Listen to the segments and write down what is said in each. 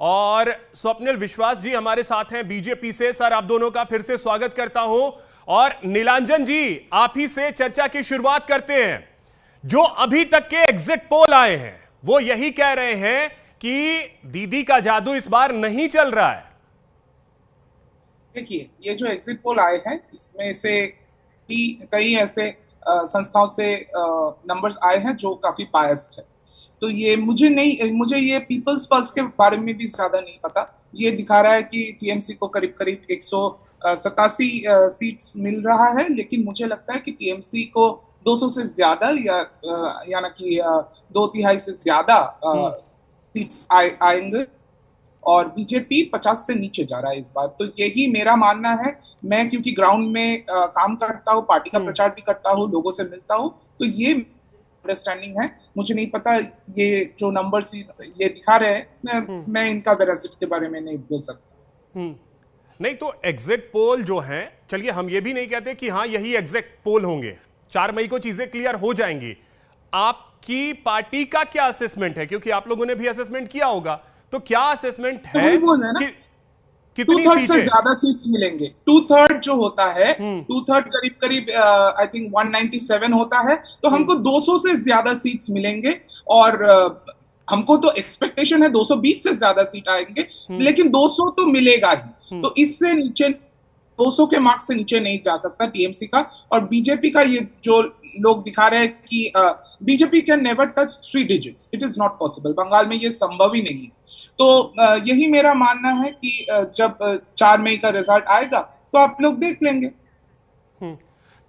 और स्वप्निल विश्वास जी हमारे साथ हैं बीजेपी से। सर, आप दोनों का फिर से स्वागत करता हूं। और नीलांजन जी, आप ही से चर्चा की शुरुआत करते हैं। जो अभी तक के एग्जिट पोल आए हैं वो यही कह रहे हैं कि दीदी का जादू इस बार नहीं चल रहा है। देखिए, ये जो एग्जिट पोल आए हैं इसमें से कई ऐसे संस्थाओं से नंबर्स आए हैं जो काफी बायस्ड है। तो ये मुझे ये पीपल्स पल्स के बारे में भी ज्यादा नहीं पता। ये दिखा रहा है कि टीएमसी को करीब करीब 187 सीट्स मिल रहा है, लेकिन मुझे लगता है कि टीएमसी को 200 से ज्यादा यानी कि 2/3 से ज्यादा सीट्स आएंगे और बीजेपी 50 से नीचे जा रहा है इस बार। तो यही मेरा मानना है। मैं क्योंकि ग्राउंड में काम करता हूँ, पार्टी का प्रचार भी करता हूँ, लोगों से मिलता हूँ, तो ये अंडरस्टैंडिंग है। मुझे नहीं पता ये जो नंबर्स ये दिखा रहे हैं, मैं इनका वेरासिटी के बारे में नहीं बोल सकता। नहीं तो एग्जिट पोल जो है, चलिए हम ये भी नहीं कहते कि हाँ यही एग्जिट पोल होंगे। 4 मई को चीजें क्लियर हो जाएंगी। आपकी पार्टी का क्या असेसमेंट है, क्योंकि आप लोगों ने भी असेसमेंट किया होगा, तो क्या असेसमेंट है कि कितनी 2/3 से सीटें ज्यादा सीट्स मिलेंगे? 2/3 जो होता है, 2/3 करीब करीब आई थिंक 197 होता है। तो हमको 200 से ज्यादा सीट्स मिलेंगे और हमको तो एक्सपेक्टेशन है 220 से ज्यादा सीट आएंगे, लेकिन 200 तो मिलेगा ही। तो इससे नीचे 200 के मार्क्स से नीचे नहीं जा सकता टीएमसी का। और बीजेपी का ये जो लोग दिखा रहे हैं कि BJP can never touch 3 digits, it is not possible. Bengal में ये संभव ही नहीं। तो यही मेरा मानना है कि जब 4 मई का रिजल्ट आएगा तो आप लोग देख लेंगे।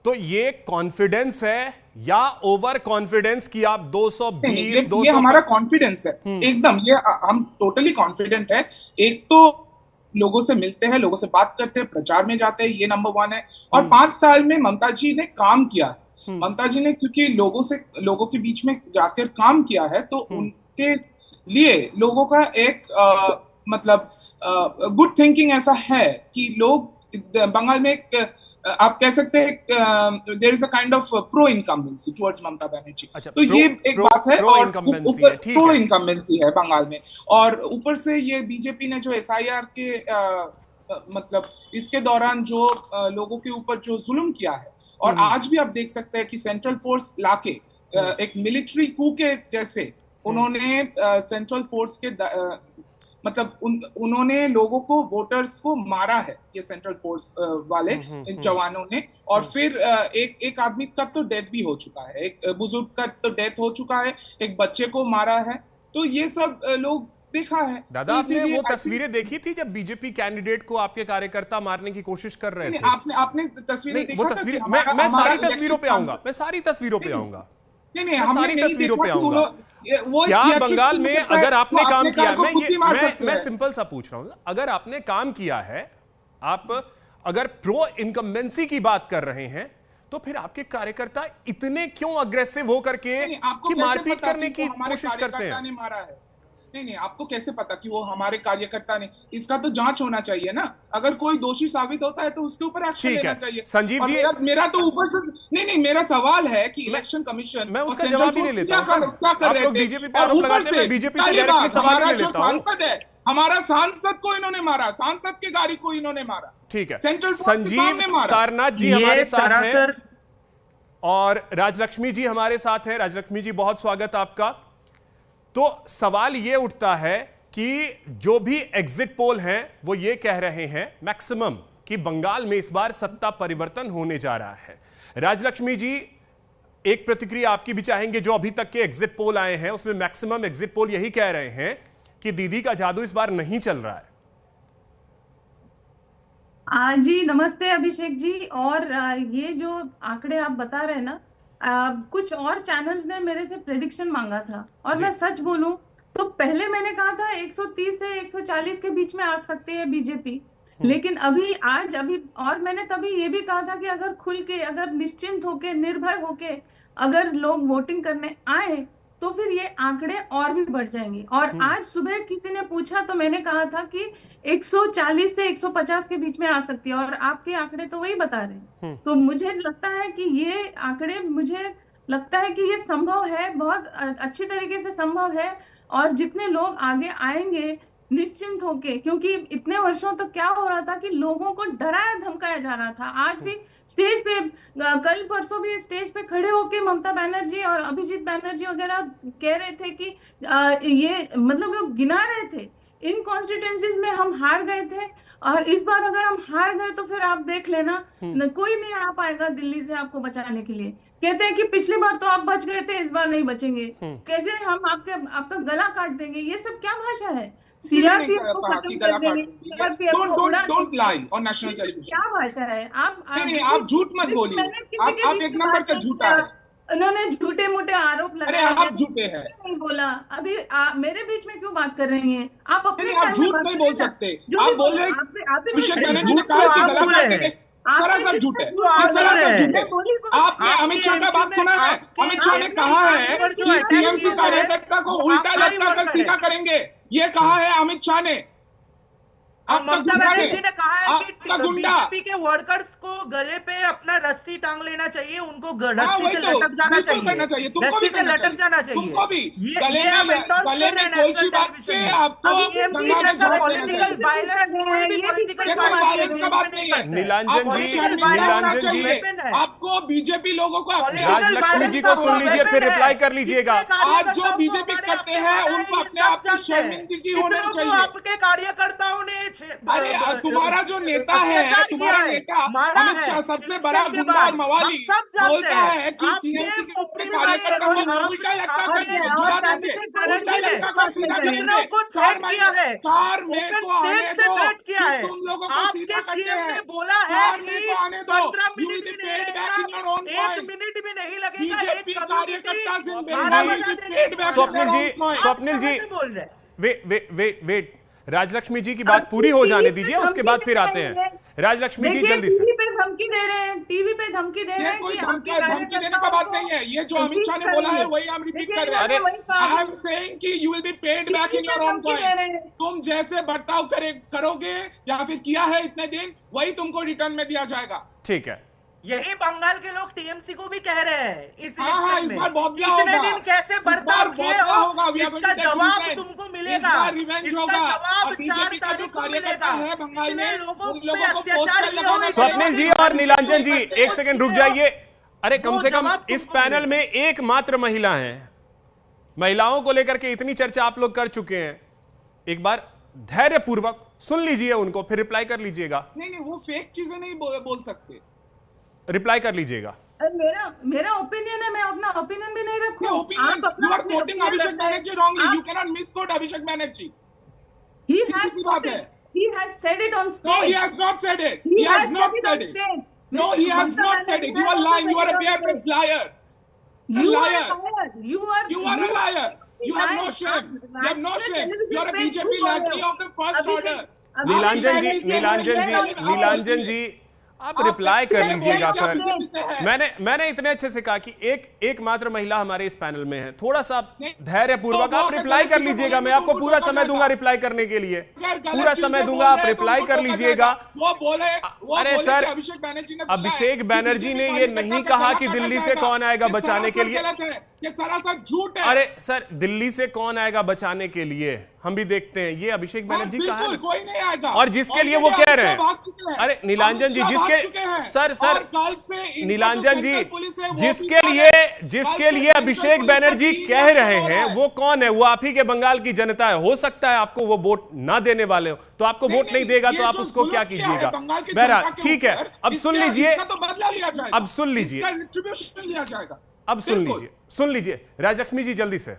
तो ये कॉन्फिडेंस है या ओवर कॉन्फिडेंस कि आप 220 ये हमारा कॉन्फिडेंस है एकदम। ये हम टोटली कॉन्फिडेंट है। एक तो लोगों से मिलते हैं, लोगों से बात करते हैं, प्रचार में जाते हैं, ये नंबर 1 है। और 5 साल में ममता जी ने काम किया है। ममता जी ने क्योंकि लोगों के बीच में जाकर काम किया है, तो उनके लिए लोगों का एक मतलब गुड थिंकिंग ऐसा है कि लोग बंगाल में आप कह सकते हैं there is a kind of pro incumbency towards Mamata Banerjee. तो ये एक बात है। और ऊपर प्रो इनकम्बेंसी है बंगाल में। और ऊपर से ये बीजेपी ने जो एसआईआर के मतलब इसके दौरान जो लोगों के ऊपर जो जुल्म किया है, और आज भी आप देख सकते हैं कि सेंट्रल फोर्स लाके एक मिलिट्री कू के जैसे उन्होंने सेंट्रल फोर्स के मतलब उन्होंने लोगों को, वोटर्स को मारा है, ये सेंट्रल फोर्स वाले जवानों ने। और फिर एक आदमी का तो डेथ भी हो चुका है, एक बुजुर्ग का तो डेथ हो चुका है, एक बच्चे को मारा है। तो ये सब लोग देखा है। दादा, आपने वो तस्वीरें देखी थी जब बीजेपी कैंडिडेट को आपके कार्यकर्ता मारने की कोशिश कर रहे थे? आपने तस्वीरें देखा? वो तस्वीर मैं सारी तस्वीरों पे आऊंगा, मैं सारी तस्वीरों पे आऊंगा। नहीं, हमने नहीं देखा वो क्या बंगाल में अगर आपने काम किया, मैं सिंपल सा पूछ रहा हूं, अगर आपने काम किया है, आप अगर प्रो इनकम्बेंसी की बात कर रहे हैं, तो फिर आपके कार्यकर्ता इतने क्यों अग्रेसिव होकर के कि मारपीट करने की कोशिश करते हैं? नहीं, आपको कैसे पता कि वो हमारे कार्यकर्ता ने? इसका तो जांच होना चाहिए ना। अगर कोई दोषी साबित होता है तो उसके ऊपर एक्शन लेना चाहिए। संजीव जी, मेरा तो ऊपर से नहीं, मेरा सवाल है कि इलेक्शन कमीशन, मैं उसका जवाब ही नहीं लेता हूं। क्या कर रहे थे? बीजेपी पे आरोप लगाते हैं, बीजेपी से डायरेक्टली सवाल नहीं लेता हूं। सांसद है, हमारा सांसद को इन्होंने मारा, सांसद की गाड़ी को इन्होंने मारा। ठीक है, सेंट्रल संजीव तारनाथ जी हमारे साथ हैं और राजलक्ष्मी जी हमारे साथ हैं। राजलक्ष्मी जी, बहुत स्वागत आपका। तो सवाल यह उठता है कि जो भी एग्जिट पोल हैं वो ये कह रहे हैं मैक्सिमम कि बंगाल में इस बार सत्ता परिवर्तन होने जा रहा है। राजलक्ष्मी जी, एक प्रतिक्रिया आपकी भी चाहेंगे। जो अभी तक के एग्जिट पोल आए हैं उसमें मैक्सिमम एग्जिट पोल यही कह रहे हैं कि दीदी का जादू इस बार नहीं चल रहा है। जी नमस्ते अभिषेक जी। और ये जो आंकड़े आप बता रहे हैं ना, कुछ और चैनल्स ने मेरे से प्रेडिक्शन मांगा था, और मैं सच बोलूं तो पहले मैंने कहा था 130 से 140 के बीच में आ सकती है बीजेपी। लेकिन अभी और मैंने तभी ये भी कहा था कि अगर खुल के, अगर निश्चिंत होके, निर्भय होके अगर लोग वोटिंग करने आए तो फिर ये आंकड़े और भी बढ़ जाएंगे। और आज सुबह किसी ने पूछा तो मैंने कहा था कि 140 से 150 के बीच में आ सकती है, और आपके आंकड़े तो वही बता रहे हैं। तो मुझे लगता है कि ये आंकड़े, मुझे लगता है कि ये संभव है, बहुत अच्छी तरीके से संभव है। और जितने लोग आगे आएंगे, निश्चिंत होके, क्योंकि इतने वर्षों तक क्या हो रहा था कि लोगों को डराया धमकाया जा रहा था। आज भी स्टेज पे, कल परसों भी स्टेज पे खड़े होके ममता बनर्जी और अभिजीत बनर्जी वगैरह कह रहे थे कि ये मतलब वो गिना रहे थे इन कॉन्स्टिट्यूंसीज में हम हार गए थे, और इस बार अगर हम हार गए तो फिर आप देख लेना, कोई नहीं आ पाएगा दिल्ली से आपको बचाने के लिए। कहते हैं कि पिछली बार तो आप बच गए थे, इस बार नहीं बचेंगे। कहते हैं हम आपका गला काट देंगे। ये सब क्या भाषा है? सीआरपीएफ को खत्म कर देंगे, सीआरपीएफ को उड़ा देंगे। Don't lie on national television. क्या भाषा है? आप झूठ मत बोलिए। आप एक नंबर का झूठा है। उन्होंने झूठे मोटे आरोप लगाए। अरे आप झूठे हैं। नहीं बोला अभी। मेरे बीच में क्यों बात कर रही हैं आप? अपने आप झूठ नहीं बोल सकते। आप बोल रहे हैं अभिषेक बनर्जी ने कहा कि गला काट देंगे। सरासर झूठ है, सरासर झूठ है। आपने अमित शाह का बात सुना है? अमित शाह ने कहा है कि टीएमसी कार्यकर्ता को उल्टा लटका कर सीधा करेंगे। ये कहा है अमित शाह ने। ममता बनर्जी ने कहा है कि बीजेपी के वर्कर्स को गले पे अपना रस्सी टांग लेना चाहिए, उनको रस्सी से लटक जाना चाहिए, रस्सी से लटक जाना चाहिए। ये आप गले में कोई सी बात पे आपको पॉलिटिकल वायलेंस, कोई भी पॉलिटिकल वायलेंस का बात नहीं है। नीलांजन जी, आपको बीजेपी लोगों को राजलक्ष्मी जी को सुन लीजिए, फिर रिप्लाई कर लीजिएगा। आज जो बीजेपी करते हैं उनको अपने आप की शर्मिंदगी होनी चाहिए। आपके कार्यकर्ताओं ने अरे तुम्हारा जो नेता है, तुम्हारा नेता अमित शाह सबसे बड़ा गुंडा और मवाली बोलता है कि टीएमसी के कार्यकर्ता को उल्टा लटका कर जुड़ा देंगे, उल्टा लटका कर सीधा करेंगे। कार में को आने दो, तुम लोगों को सीधा करते हैं। बोला है कि 15 मिनट भी नहीं लगेगा, 1 मिनट भी नहीं लगेगा। बीजेपी कार्यकर्ता स्वप्निल जी वेट, राजलक्ष्मी जी की बात पूरी हो जाने दीजिए, उसके बाद फिर आते हैं। राजलक्ष्मी जी जल्दी से। टीवी पे धमकी दे रहे हैं, टीवी पे धमकी दे रहे हैं। कोई धमकी देने का बात नहीं है। ये जो अमित शाह ने बोला है वही हम रिपीट कर रहे हैं। आई एम सेइंग कि you will be paid back in your own coin. तुम जैसे बर्ताव करोगे या फिर किया है इतने दिन, वही तुमको रिटर्न में दिया जाएगा। ठीक है, यही बंगाल के लोग टीएमसी को भी कह रहे हैं इस इस बार बहुत इतने दिन कैसे बर्ताव किए हो, इसका जवाब तुमको मिलेगा। इसका जवाब 4 तारीख को मिलेगा। इतने लोगों पे अत्याचार किए हुए। स्वप्निल जी और नीलांजन जी एक सेकंड रुक जाइए। अरे कम से कम इस पैनल में एकमात्र महिला है। महिलाओं को लेकर के इतनी चर्चा आप लोग कर चुके हैं, एक बार धैर्य पूर्वक सुन लीजिए उनको, फिर रिप्लाई कर लीजिएगा। नहीं, वो फेक चीजें नहीं बोल सकते। रिप्लाई कर लीजिएगा। मेरा ओपिनियन है, मैं अपना ओपिनियन भी नहीं रखूं। You are quoting Abhishek Banerjee wrongly. You cannot misquote Abhishek Banerjee. He has said it on stage. No, he has not said it. He has not said it. No, he has not said it. You are lying. You are a barefaced liar. You are a liar. You are a liar. You have no shame. You have no shame. You are a BJP lackey of the first order. Nilanjan जी आप reply कर लीजिएगा sir. मैंने इतने अच्छे से कहा कि एकमात्र महिला हमारे इस पैनल में है। थोड़ा सा धैर्य पूर्वक आप रिप्लाई कर लीजिएगा। मैं आपको पूरा समय दूंगा रिप्लाई करने के लिए, पूरा समय दूंगा, आप रिप्लाई कर लीजिएगा। अरे सर, अभिषेक बनर्जी ने ये नहीं कहा कि दिल्ली से कौन आएगा बचाने के लिए। सरासर झूठ है। अरे सर, दिल्ली से कौन आएगा बचाने के लिए हम भी देखते हैं। ये अभिषेक बनर्जी कहा है, कोई नहीं आएगा। और जिसके लिए वो कह रहे हैं, अरे नीलांजन जी सर नीलांजन जी जिसके लिए अभिषेक बनर्जी कह रहे हैं वो कौन है? वो आप ही के बंगाल की जनता है। हो सकता है आपको वो वोट ना देने वाले हो, तो आपको वोट नहीं देगा तो आप उसको क्या कीजिएगा। बहरहाल ठीक है, अब सुन लीजिए, अब सुन लीजिए, अब सुन लीजिए राजलक्ष्मी जी जल्दी से।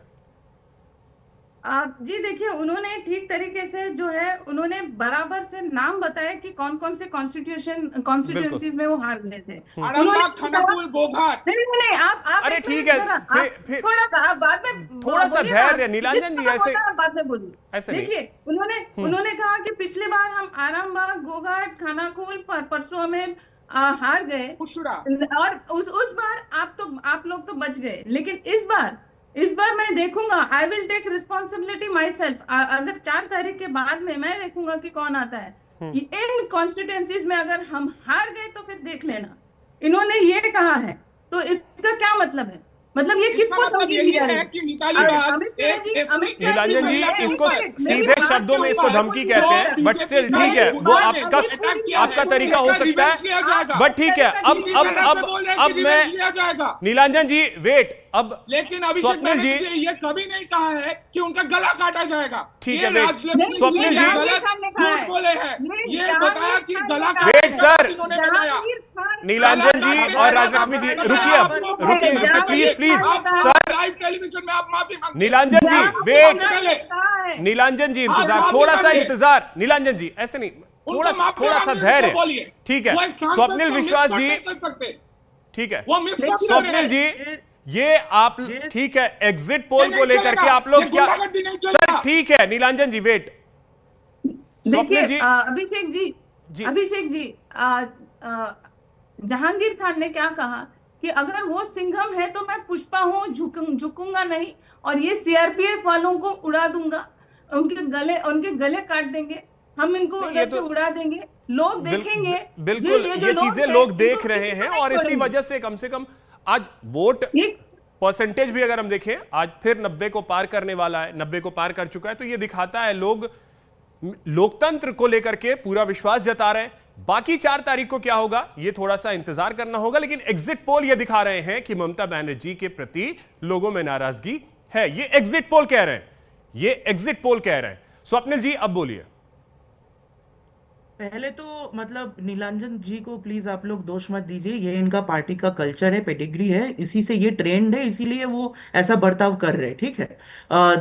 जी देखिए, उन्होंने ठीक तरीके से जो है उन्होंने बराबर से नाम बताया कि कौन कौन से कॉन्स्टिट्यूएंसीज में वो हार गए थे। नहीं, आप अरे ठीक है, थोड़ा सा आप बाद में थोड़ा सा धैर्य नीलांजन जी, ऐसे बाद में बोलिए। ऐसे देखिए, उन्होंने कहा कि पिछली बार हम आरामबाग, गोघाट, खानाकुल, परसों में हार गए, और उस बार आप लोग तो बच गए। लेकिन इस बार मैं देखूंगा, I will take responsibility myself. अगर 4 तारीख के बाद में मैं देखूंगा कि कौन आता है, कि इन कॉन्स्टिट्यूएंसीज में अगर हम हार गए तो फिर देख लेना। इन्होंने ये कहा है, तो इसका क्या मतलब है? मतलब ये किसको धमकी दी जा रही है? नीलांजन जी इसको सीधे शब्दों में इसको धमकी कहते हैं, बट स्टिल ठीक है, वो आपका तरीका हो सकता है, बट ठीक है। अब मैं नीलांजन जी वेट, अब लेकिन स्वप्निल जी ये कभी नहीं कहा है कि उनका गला काटा जाएगा। ठीक है वेट, स्वप्निल जी झूठ बोले हैं, ये बताया कि गला वेट सर, इन्होंने बताया। नीलांजन जी और राजलक्ष्मी जी रुकिए, अब रुकिए please please sir, live television में आप माफी मांगते। नीलांजन जी वेट, नीलांजन जी इंतजार, थोड़ा सा इंतजार, नीलांजन जी ऐसे नहीं, थोड़ा सा धैर्य, ठीक है। स्वप्निल विश्वास जी ठीक है, स्वप्निल जी ये आप ठीक है, एग्जिट पोल को लेकर के आप लोग क्या सर, ठीक है नीलांजन जी वेट, स्वप्निल जी अभिषेक जी जहांगीर खान ने क्या कहा कि अगर वो सिंघम है तो मैं पुष्पा हूं, झुकूंगा नहीं, और ये सीआरपीएफ वालों को उड़ा दूंगा, उनके गले काट देंगे, हम इनको उधर से उड़ा देंगे, लोग देखेंगे। बिल्कुल ये चीजें लोग देख रहे हैं, और इसी वजह से कम आज वोट परसेंटेज भी अगर हम देखें आज फिर 90 को पार करने वाला है, 90 को पार कर चुका है, तो ये दिखाता है लोग लोकतंत्र को लेकर के पूरा विश्वास जता रहे हैं। बाकी 4 तारीख को क्या होगा ये थोड़ा सा इंतजार करना होगा, लेकिन एग्जिट पोल ये दिखा रहे हैं कि ममता बनर्जी के प्रति लोगों में नाराजगी है। ये एग्जिट पोल कह रहे हैं, ये एग्जिट पोल कह रहे हैं। स्वप्निल जी अब बोलिए। पहले तो मतलब नीलांजन जी को प्लीज आप लोग दोष मत दीजिए, ये इनका पार्टी का कल्चर है, पेडिग्री है, इसी से ये ट्रेंड है, इसीलिए वो ऐसा बर्ताव कर रहे हैं, ठीक है।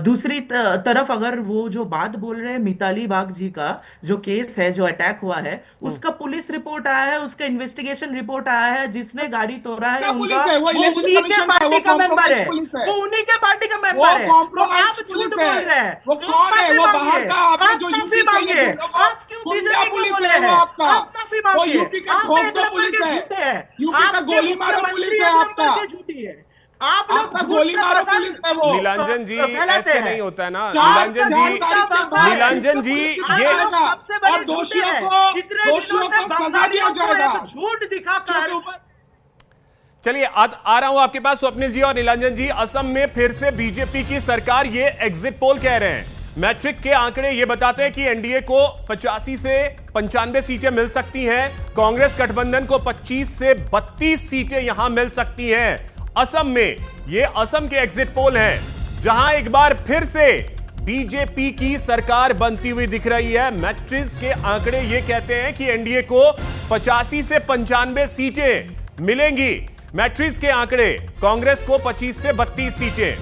दूसरी तरफ अगर वो जो बात बोल रहे हैं मिताली बाग जी का जो केस है, जो अटैक हुआ है, उसका पुलिस रिपोर्ट आया है, उसका इन्वेस्टिगेशन रिपोर्ट आया है, जिसने गाड़ी तोड़ा है उनका वो उन्हीं के पार्टी का मेंबर है, वो उन्हीं के पार्टी का मेंबर है, तो आप झूठ बोल रहे हैं। वो कौन है? वो बाहर का, आपने जो यूपी मांगिए, आप क्यों बीजेपी को बोले हैं? आप माफी मांगिए, यूपी का ठोक दो पुलिस है, यूपी का गोली मारो पुलिस है, आप लोग गोली मारो पुलिस है। वो नीलांजन जी ऐसे नहीं होता है ना, नीलांजन जी ये और दोषियों को सजा दिया जाएगा झूठ दिखाकर। चलिए आ रहा हूं आपके पास स्वप्निल जी और नीलांजन जी। असम में फिर से बीजेपी की सरकार, ये एग्जिट पोल कह रहे हैं, मैट्रिक के आंकड़े ये बताते हैं कि एनडीए को 85 से 95 सीटें मिल सकती हैं, कांग्रेस गठबंधन को 25 से 32 सीटें यहां मिल सकती हैं असम में। ये असम के एग्जिट पोल हैं जहां एक बार फिर से बीजेपी की सरकार बनती हुई दिख रही है। मैट्रिक्स के आंकड़े ये कहते हैं कि एनडीए को 85 से 95 सीटें मिलेंगी। मैट्रिक्स के आंकड़े, कांग्रेस को 25 से 32 सीटें।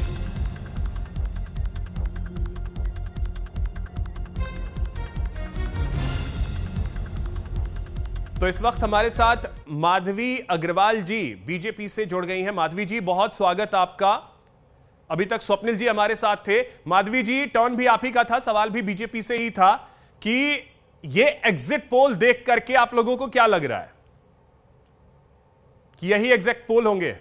तो इस वक्त हमारे साथ माधवी अग्रवाल जी बीजेपी से जुड़ गई हैं। माधवी जी बहुत स्वागत आपका। अभी तक स्वप्निल जी हमारे साथ थे। माधवी जी टर्न भी आप ही का था, सवाल भी बीजेपी से ही था कि ये एग्जिट पोल देख करके आप लोगों को क्या लग रहा है कि यही एग्जिट पोल होंगे?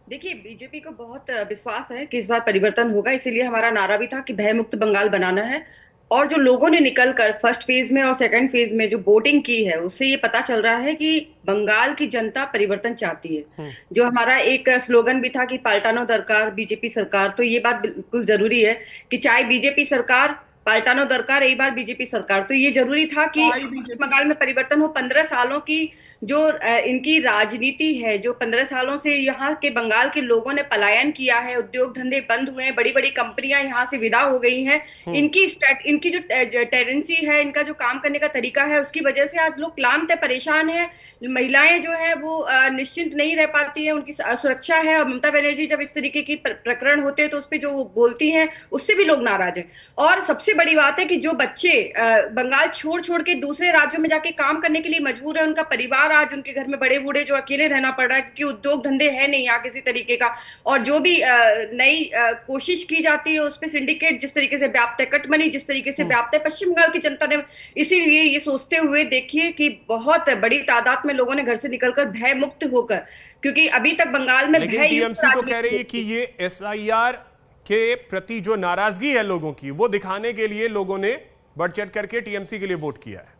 देखिए, बीजेपी को बहुत विश्वास है कि इस बार परिवर्तन होगा, इसीलिए हमारा नारा भी था कि भयमुक्त बंगाल बनाना है। और जो लोगों ने निकलकर फर्स्ट फेज में और सेकंड फेज में जो वोटिंग की है, उससे ये पता चल रहा है कि बंगाल की जनता परिवर्तन चाहती है। जो हमारा एक स्लोगन भी था कि पाल्टानो दरकार बीजेपी सरकार, तो ये बात बिल्कुल जरूरी है कि चाहे बीजेपी सरकार, पाल्टानो दरकार, एक बार बीजेपी सरकार, तो ये जरूरी था कि बंगाल में परिवर्तन हो। 15 सालों की जो इनकी राजनीति है, जो 15 सालों से यहाँ के बंगाल के लोगों ने पलायन किया है, उद्योग धंधे बंद हुए हैं, बड़ी बड़ी कंपनियां यहाँ से विदा हो गई हैं, इनकी जो टेंडेंसी है, इनका जो काम करने का तरीका है, उसकी वजह से आज लोग क्लांत है, परेशान है। महिलाएं जो है वो निश्चिंत नहीं रह पाती है, उनकी सुरक्षा है। और ममता बनर्जी जब इस तरीके की प्रकरण होते हैं तो उस पर जो बोलती हैं उससे भी लोग नाराज हैं। और सबसे बड़ी बात है कि जो बच्चे बंगाल छोड़ छोड़ के दूसरे राज्यों में जाके काम करने के लिए मजबूर है, उनका परिवार आज उनके घर में बड़े बूढ़े जो अकेले रहना पड़ रहा है क्योंकि उद्योग धंधे है नहीं यहाँ किसी तरीके का। और जो भी नई कोशिश की जाती है उस पर सिंडिकेट जिस तरीके से व्याप्त है, कटमनी जिस तरीके से व्याप्त है, पश्चिम बंगाल की जनता ने इसीलिए ये सोचते हुए देखिए कि बहुत बड़ी तादाद में लोगों ने घर से निकलकर भय मुक्त होकर, क्योंकि अभी तक बंगाल में भय, टीएमसी तो कह रही है कि ये एसआईआर के प्रति जो नाराजगी है लोगों की, वो दिखाने के लिए लोगों ने बढ़ चढ़ करके टीएमसी के लिए वोट किया है।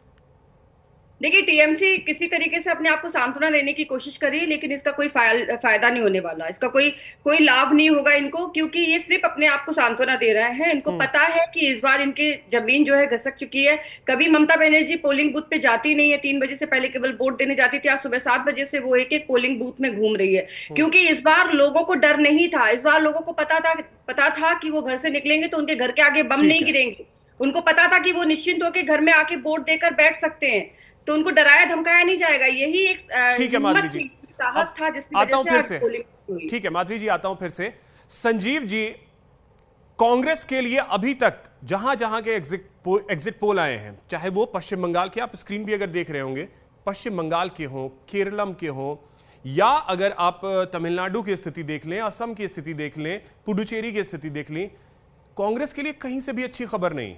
देखिए, टीएमसी किसी तरीके से अपने आप को सांत्वना देने की कोशिश कर रही है, लेकिन इसका कोई फायदा नहीं होने वाला, इसका कोई कोई लाभ नहीं होगा इनको, क्योंकि ये सिर्फ अपने आप को सांत्वना दे रहे हैं। इनको पता है कि इस बार इनकी जमीन जो है घसक चुकी है। कभी ममता बनर्जी पोलिंग बूथ पे जाती नहीं है, 3 बजे से पहले केवल वोट देने जाती थी, आज सुबह 7 बजे से वो एक एक पोलिंग बूथ में घूम रही है, क्योंकि इस बार लोगों को डर नहीं था। इस बार लोगों को पता था कि वो घर से निकलेंगे तो उनके घर के आगे बम नहीं गिरेंगे। उनको पता था कि वो निश्चिंत होकर घर में आके वोट देकर बैठ सकते हैं, तो उनको डराया धमकाया नहीं जाएगा। यही एक ठीक है माधवी जी, साहस था जिसकी आता हूं वजह फिर से से। ठीक है माधवी जी, आता हूं फिर से। संजीव जी, कांग्रेस के लिए अभी तक जहां जहां के एग्जिट पोल आए हैं, चाहे वो पश्चिम बंगाल के, आप स्क्रीन भी अगर देख रहे होंगे, पश्चिम बंगाल के हों, केरलम के हों, या अगर आप तमिलनाडु की स्थिति देख लें, असम की स्थिति देख लें, पुडुचेरी की स्थिति देख लें, कांग्रेस के लिए कहीं से भी अच्छी खबर नहीं।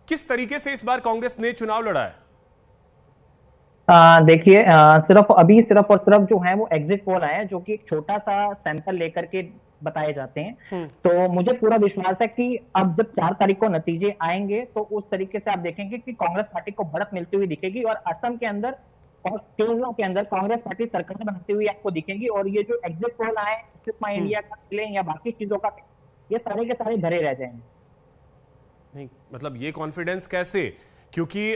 किस तरीके से इस बार कांग्रेस ने चुनाव लड़ा है? देखिए, सिर्फ और सिर्फ जो है वो एग्जिट पोल आए हैं, जो कि एक छोटा सा सैंपल लेकर के बताए जाते हैं। तो मुझे पूरा विश्वास है कि अब जब 4 तारीख को नतीजे आएंगे तो उस तरीके से आप देखेंगे कि कांग्रेस पार्टी को बढ़त मिलती हुई दिखेगी, और असम के अंदर और केरल के अंदर कांग्रेस पार्टी सरकार बनाती हुई आपको दिखेंगी। और ये जो एग्जिट पोल आए, माई इंडिया का मिले या बाकी चीजों का, ये सारे के सारे धरे रह जाएंगे। नहीं, मतलब ये कॉन्फिडेंस कैसे? क्योंकि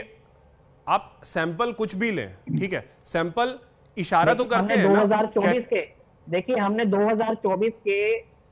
आप सैंपल कुछ भी लें, ठीक है, सैंपल इशारा तो करते हैं 2024 के, देखिए हमने 2024 के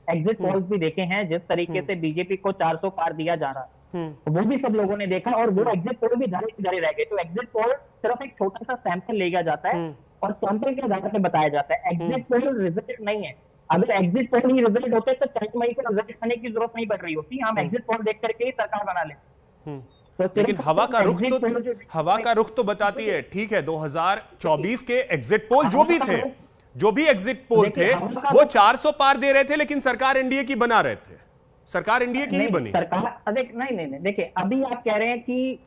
एग्जिट पोल्स भी देखे हैं, जिस तरीके से बीजेपी को 400 पार दिया जा रहा है, वो भी सब लोगों ने देखा, और वो एग्जिट पोल भी धरे रह गए। तो एग्जिट पोल सिर्फ एक छोटा सा सैंपल लिया जाता है और सैंपल के आधार पर बताया जाता है, एग्जिट पोल रिजल्ट नहीं है। अगर एग्जिट पोल ही रिजल्ट होते तो 4 मई को रिजल्ट करने की जरूरत नहीं पड़ रही होती, हम एग्जिट पोल देख करके ही सरकार बना लेते। लेकिन हवा का रुख तो बताती है। ठीक है, 2024 के एग्जिट पोल जो भी एग्जिट पोल थे वो 400 पार दे रहे थे, लेकिन सरकार एनडीए की बना रहे थे, सरकार एनडीए की ही बनी। सरकार नहीं, देखिए अभी आप कह रहे हैं कि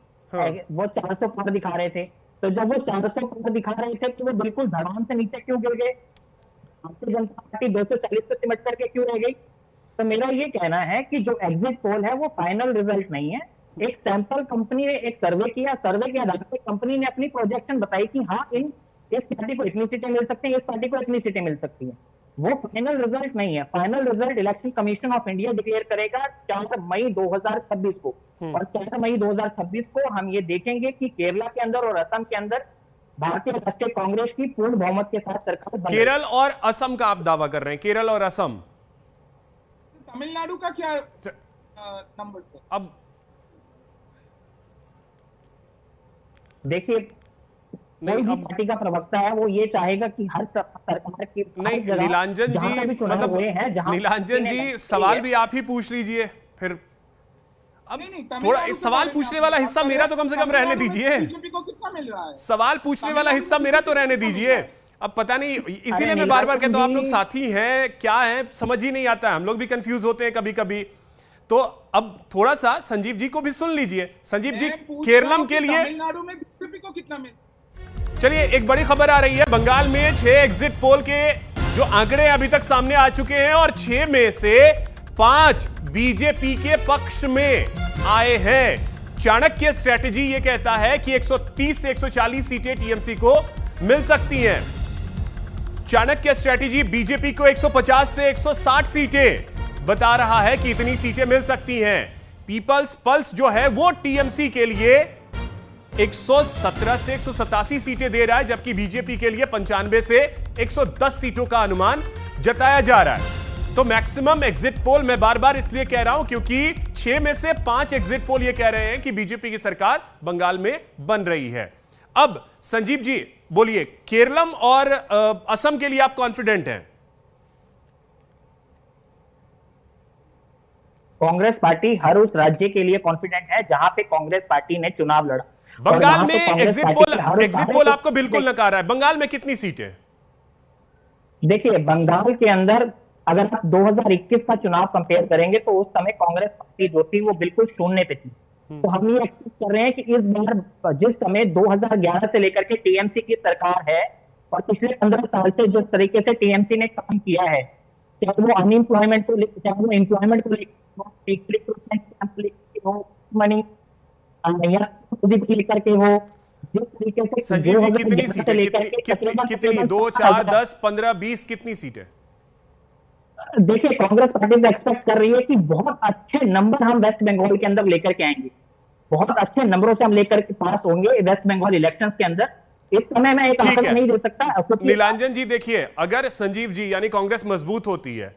वो 400 पार दिखा रहे थे, तो जब वो 400 पार दिखा रहे थे तो वो बिल्कुल धड़ाम से नीचे क्यों गिर गए? भारतीय जनता पार्टी 240 पे सिमट करके क्यों रह गई? तो मेरा ये कहना है कि जो एग्जिट पोल है वो फाइनल रिजल्ट नहीं है। एक सैंपल कंपनी ने एक सर्वे किया, सर्वे के आधार पर कंपनी ने अपनी प्रोजेक्शन बताई कि हाँ इस पार्टी को इतनी सीटें मिल सकती है, इस पार्टी को इतनी सीटें मिल सकती है। वो फाइनल रिजल्ट नहीं है। Final result election commission of India declare करेगा 4 मई 2026 को, और 4 मई 2026 को हम ये देखेंगे कि केरला के अंदर और असम के अंदर भारतीय राष्ट्रीय कांग्रेस की पूर्ण बहुमत के साथ सरकार बन। केरल और असम का आप दावा कर रहे हैं? केरल और असम, तमिलनाडु का क्या नंबर से? अब देखिए, नहीं, अब पार्टी का प्रवक्ता है वो ये चाहेगा कि हर सरकार की नहीं, नीलांजन जी, मतलब नीलांजन जी सवाल भी आप ही पूछ लीजिए फिर। अब थोड़ा इस सवाल पूछने वाला हिस्सा मेरा तो कम से कम रहने दीजिए, बीजेपी को कितना मिल रहा है? सवाल पूछने वाला हिस्सा मेरा तो रहने दीजिए। अब पता नहीं, इसीलिए मैं बार बार कहता हूं आप लोग साथी हैं क्या हैं, समझ ही नहीं आता है, हम लोग भी कंफ्यूज होते हैं कभी कभी। तो अब थोड़ा सा संजीव जी को भी सुन लीजिए। संजीव जी, केरलम के लिए तमिलनाडु में बीजेपी को कितना मिल? चलिए, एक बड़ी खबर आ रही है। बंगाल में 6 एग्जिट पोल के जो आंकड़े अभी तक सामने आ चुके हैं, और 6 में से 5 बीजेपी के पक्ष में आए हैं। चाणक्य स्ट्रेटेजी ये कहता है कि 130 से 140 सीटें टीएमसी को मिल सकती हैं। चाणक्य स्ट्रेटेजी बीजेपी को 150 से 160 सीटें बता रहा है कि इतनी सीटें मिल सकती हैं। पीपल्स पल्स जो है वो टीएमसी के लिए 117 से 187 सीटें दे रहा है, जबकि बीजेपी के लिए 95 से 110 सीटों का अनुमान जताया जा रहा है। तो मैक्सिमम एग्जिट पोल मैं बार बार इसलिए कह रहा हूं क्योंकि 6 में से 5 एग्जिट पोल ये कह रहे हैं कि बीजेपी की सरकार बंगाल में बन रही है। अब संजीव जी बोलिए, केरलम और असम के लिए आप कॉन्फिडेंट हैं? कांग्रेस पार्टी हर उस राज्य के लिए कॉन्फिडेंट है जहां पे कांग्रेस पार्टी ने चुनाव लड़ा। बंगाल में एग्जिट पोल आपको बिल्कुल नकार है। बंगाल में कितनी सीटें? देखिए, बंगाल के अंदर अगर आप 2021 का चुनाव कंपेयर करेंगे तो उस समय कांग्रेस पार्टी जो थी वो बिल्कुल शून्य पे थी। तो हम ये एक्सपेक्ट कर रहे हैं कि इस बार जिस समय 2011 से लेकर के टीएमसी की सरकार है और पिछले 15 साल से जिस तरीके से टीएमसी ने काम किया है, चाहे वो अनएम्प्लॉयमेंट को लेकर, चाहे वो एम्प्लॉयमेंट को लेकर हो, मनी लेकर के हो, जिस तरीके से संजीव जी कितनी सीटें, कितनी 2, 4, 10, 15, 20 कितनी सीटें? देखिए कांग्रेस पार्टी तो एक्सपेक्ट कर रही है कि बहुत अच्छे नंबर हम वेस्ट बंगाल के अंदर लेकर के आएंगे, बहुत अच्छे नंबरों से हम लेकर के पास होंगे वेस्ट बंगाल इलेक्शंस के अंदर। इस समय मैं एक आंकड़ा नहीं दे सकता। नीलांजन जी देखिए, अगर संजीव जी यानी कांग्रेस मजबूत होती है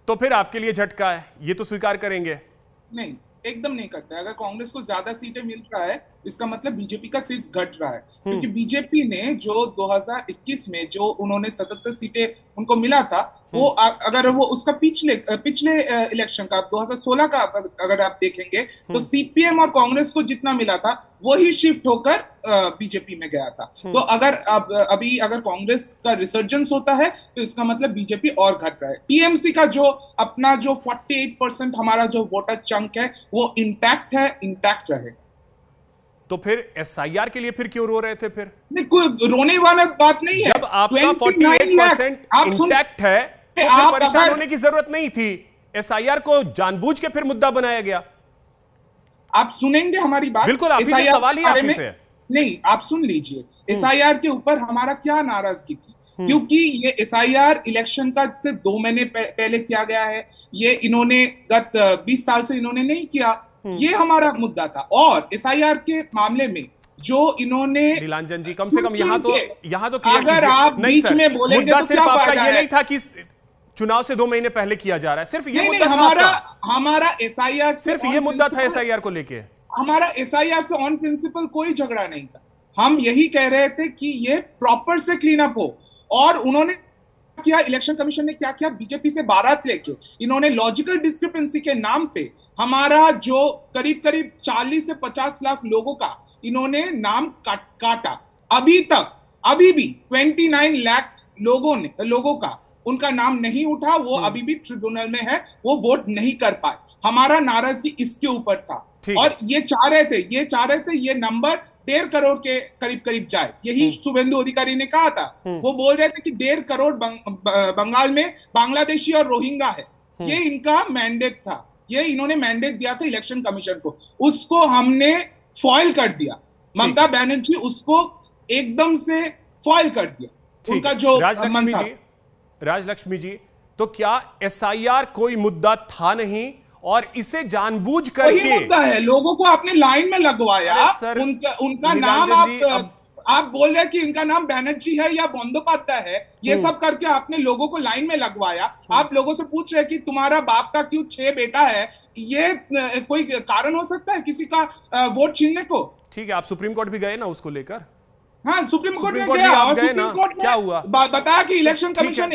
तो फिर आपके लिए झटका है, ये तो स्वीकार करेंगे? नहीं, एकदम नहीं करता है। अगर कांग्रेस को ज्यादा सीटें मिल रहा है इसका मतलब बीजेपी का सीट्स घट रहा है, क्योंकि बीजेपी ने जो 2021 में जो उन्होंने 77 सीटें उनको मिला था, वो अगर वो उसका पिछले इलेक्शन का 2016 का अगर आप देखेंगे तो सीपीएम और कांग्रेस को जितना मिला था वही शिफ्ट होकर बीजेपी में गया था। तो अगर अभी अगर कांग्रेस का रिसर्जेंस होता है तो इसका मतलब बीजेपी और घट रहा है। टीएमसी का जो अपना जो 48% हमारा जो वोटर चंक है वो इंटैक्ट है, इंटैक्ट रहेगा। तो फिर एसआईआर के लिए फिर क्यों रो रहे थे? फिर नहीं, कोई रोने वाला बात नहीं है। जब आपका 48% इंटैक्ट है तो फिर परेशान होने की जरूरत नहीं थी। एसआईआर को जानबूझ के फिर मुद्दा बनाया गया। आप सुनेंगे हमारी बात? बिल्कुल, आप ही सवाल ही आप ही से। नहीं, आप सुन लीजिए। एसआईआर के ऊपर हमारा क्या नाराजगी थी, क्योंकि ये एसआईआर इलेक्शन का सिर्फ 2 महीने पहले किया गया है। ये इन्होंने गत 20 साल से इन्होंने नहीं किया, ये हमारा मुद्दा था। और एसआईआर के मामले में जो इन्होंने नीलांजन जी कम से कम यहाँ तो अगर आप बीच में बोलेंगे मुद्दा तो सिर्फ क्या आपका फायदा ये है? नहीं था कि चुनाव से 2 महीने पहले किया जा रहा है, सिर्फ ये मुद्दा हमारा एसआईआर सिर्फ ये मुद्दा था एसआईआर को लेके। हमारा एसआईआर से ऑन प्रिंसिपल कोई झगड़ा नहीं था। हम यही कह रहे थे कि ये प्रॉपर से क्लीन अप हो। और उन्होंने किया, इलेक्शन कमीशन ने क्या किया, बीजेपी से बारात लेके इन्होंने लॉजिकल डिस्क्रिपेंसी के नाम पे हमारा जो करीब 40 से 50 लाख लोगों का इन्होंने नाम काटा। अभी भी 29 लाख लोगों का उनका नाम नहीं उठा, वो अभी भी ट्रिब्यूनल में है, वो वोट नहीं कर पाए। हमारा नाराजगी इसके ऊपर था। और ये चाह रहे थे ये नंबर 1.5 करोड़ के करीब जाए। यही शुभेंदु अधिकारी ने कहा था। वो बोल रहे थे कि 1.5 करोड़ बंगाल में बांग्लादेशी और रोहिंग्या है, ये इनका मैंडेट था। ये इन्होंने मैंडेट दिया था इलेक्शन कमीशन को, उसको हमने फॉइल कर दिया। ममता बनर्जी उसको एकदम से फॉइल कर दिया। उनका जो राजलक्ष्मी जी, तो क्या एसआईआर कोई मुद्दा था नहीं और इसे जानबूझ करके मुद्दा है? लोगों को आपने लाइन में लगवाया। उनका नाम आप बोल रहे हैं कि इनका नाम बैनर्जी है या बंदोपाध्याय है, ये सब करके आपने लोगों को लाइन में लगवाया। आप लोगों से पूछ रहे हैं कि तुम्हारा बाप का क्यों 6 बेटा है, ये कोई कारण हो सकता है किसी का वोट छीनने को? ठीक है, आप सुप्रीम कोर्ट भी गए ना उसको लेकर? हाँ, सुप्रीम कोर्ट में गया और सुप्रीम कोर्ट क्या हुआ? बताया कि इलेक्शन कमीशन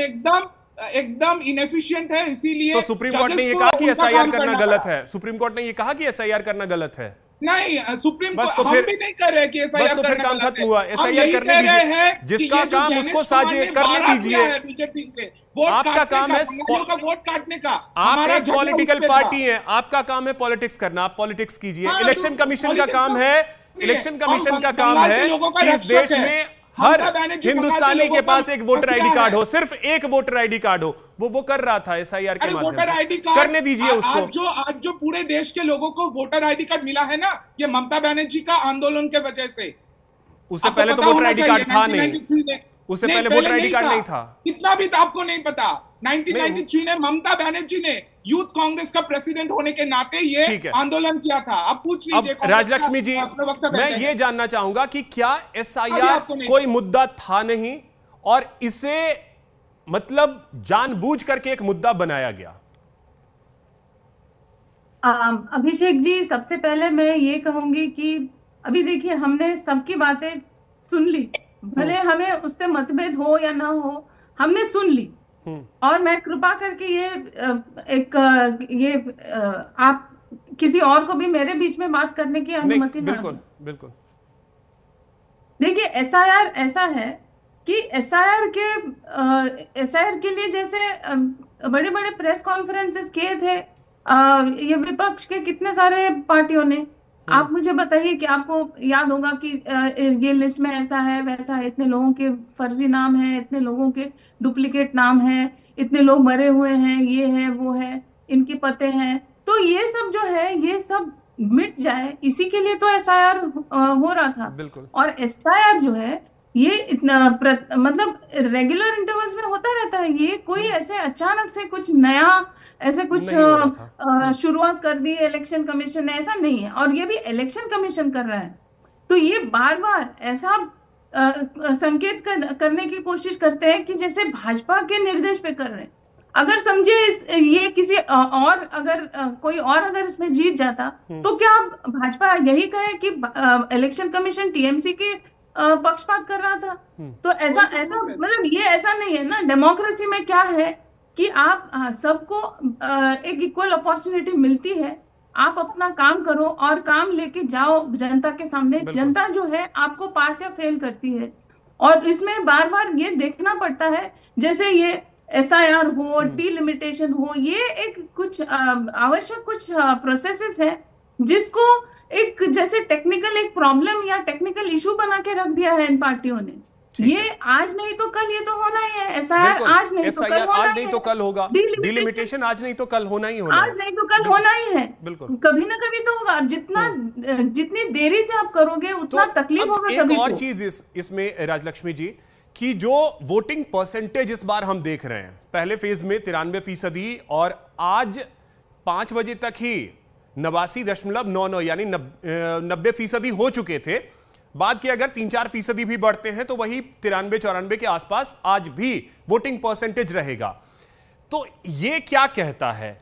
एकदम इनएफिशिएंट है, इसीलिए तो सुप्रीम कोर्ट ने ये कहा कि एसआईआर करना गलत है। सुप्रीम कोर्ट ने ये कहा कि एसआईआर करना गलत है। नहीं, सुप्रीम कोर्ट हम भी नहीं कर रहे कि एसआईआर करना काम खत्म हुआ। एसआईआर करने दीजिए, जिसका काम उसको साझे करने दीजिए। बीजेपी से आपका काम है वोट काटने का। आप एक पॉलिटिकल पार्टी है, आपका काम है पॉलिटिक्स करना, आप पॉलिटिक्स कीजिए। इलेक्शन कमीशन का काम है, इलेक्शन कमीशन का काम है कि इस देश में हर हिंदुस्तानी के पास एक वोटर आईडी कार्ड हो, सिर्फ एक वोटर आईडी कार्ड हो। वो कर रहा था एसआईआर के माध्यम वोटर आईडी कार्ड करने दीजिए उसको। आज जो पूरे देश के लोगों को वोटर आईडी कार्ड मिला है ना, ये ममता बनर्जी का आंदोलन के वजह से। उससे पहले तो वोटर आईडी कार्ड था नहीं, उससे पहले वोटर आईडी कार्ड नहीं था। इतना भी तो आपको नहीं पता। 1993 में ममता बनर्जी ने यूथ कांग्रेस का प्रेसिडेंट होने के नाते ये आंदोलन किया था। आप पूछ लीजिए। राजलक्ष्मी जी, मैं ये जानना चाहूंगा कि क्या एसआईआर कोई मुद्दा था नहीं और इसे मतलब जानबूझ करके एक मुद्दा बनाया गया? अभिषेक जी, सबसे पहले मैं ये कहूंगी कि अभी देखिए, हमने सबकी बातें सुन ली, भले हमें उससे मतभेद हो या ना हो, हमने सुन ली। और मैं कृपा करके आप किसी और को भी मेरे बीच में बात करने की अनुमति ना दें। बिल्कुल। देखिए, एसआईआर ऐसा है कि एसआईआर के लिए जैसे बड़े बड़े प्रेस कॉन्फ्रेंसेस किए थे ये विपक्ष के कितने सारे पार्टियों ने। आप मुझे बताइए कि आपको याद होगा कि ये लिस्ट में ऐसा है वैसा है, इतने लोगों के फर्जी नाम है, इतने लोगों के डुप्लीकेट नाम है, इतने लोग मरे हुए हैं, ये है वो है, इनके पते हैं। तो ये सब जो है, मिट जाए, इसी के लिए तो एसआईआर हो रहा था। बिल्कुल। और एसआईआर जो है ये इतना मतलब रेगुलर इंटरवल्स में होता रहता है, ये कोई ऐसे अचानक से कुछ नया ऐसे कुछ शुरुआत कर दी इलेक्शन कमीशन ने, ऐसा नहीं है। और ये भी इलेक्शन कमीशन कर रहा है, तो ये बार बार ऐसा संकेत करने की कोशिश करते हैं कि जैसे भाजपा के निर्देश पे कर रहे हैं। अगर समझे ये किसी और अगर कोई और अगर इसमें जीत जाता तो क्या भाजपा यही कहे कि इलेक्शन कमीशन टीएमसी के पक्षपात कर रहा था? तो ऐसा मतलब ये ऐसा नहीं है ना। डेमोक्रेसी में क्या है कि आप सबको एक इक्वल अपॉर्चुनिटी मिलती है, आप अपना काम करो और काम लेके जाओ जनता के सामने। जनता जो है आपको पास या फेल करती है, और इसमें बार बार ये देखना पड़ता है जैसे ये एसआईआर हो, डिलिमिटेशन हो, ये एक कुछ आवश्यक कुछ प्रोसेसेस है जिसको एक जैसे टेक्निकल एक प्रॉब्लम या टेक्निकल इशू बना के रख दिया है इन पार्टियों ने। ये आज नहीं तो कल ये तो होना ही है। एसआईआर आज नहीं तो कल होना ही है, तो कल होगा। डिलिमिटेशन आज नहीं तो कल होना ही होना, आज नहीं तो कल होना ही है। बिल्कुल, कभी ना कभी तो होगा। जितनी देरी से आप करोगे उतना तकलीफ होगा सभी को। और चीज इसमें राजलक्ष्मी जी कि जो वोटिंग परसेंटेज इस बार हम देख रहे हैं, पहले फेज में 93% और आज 5 बजे तक ही 89.99 यानी 90% हो चुके थे। बात की अगर 3-4% भी बढ़ते हैं तो वही 93-94 के आसपास आज भी वोटिंग परसेंटेज रहेगा। तो ये क्या कहता है,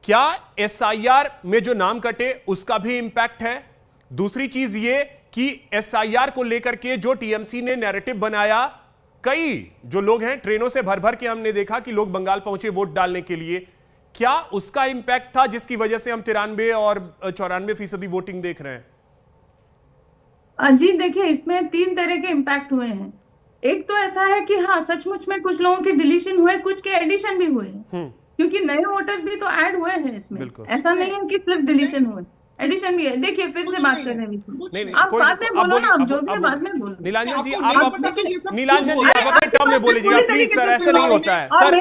क्या एसआईआर में जो नाम कटे उसका भी इंपैक्ट है? दूसरी चीज ये कि एसआईआर को लेकर के जो टीएमसी ने नैरेटिव बनाया, कई जो लोग हैं ट्रेनों से भर भर के हमने देखा कि लोग बंगाल पहुंचे वोट डालने के लिए, क्या उसका इंपैक्ट था जिसकी वजह से हम 93 और 94% वोटिंग देख रहे हैं? जी देखिए, इसमें 3 तरह के इम्पैक्ट हुए हैं। एक तो ऐसा है कि हाँ सचमुच में कुछ लोगों के डिलीशन हुए, कुछ के एडिशन भी हुए हैं, क्योंकि नए वोटर्स भी तो ऐड हुए हैं इसमें। ऐसा नहीं है कि सिर्फ डिलीशन हुए, एडिशन भी है। देखिए फिर से बात कर रहे हैं, आप बाद में बोलो ना, आप जो भी बाद में बोलो। नीलांजन जी आप अपने टर्म में बोलिएगा प्लीज सर, ऐसे नहीं होता है सर।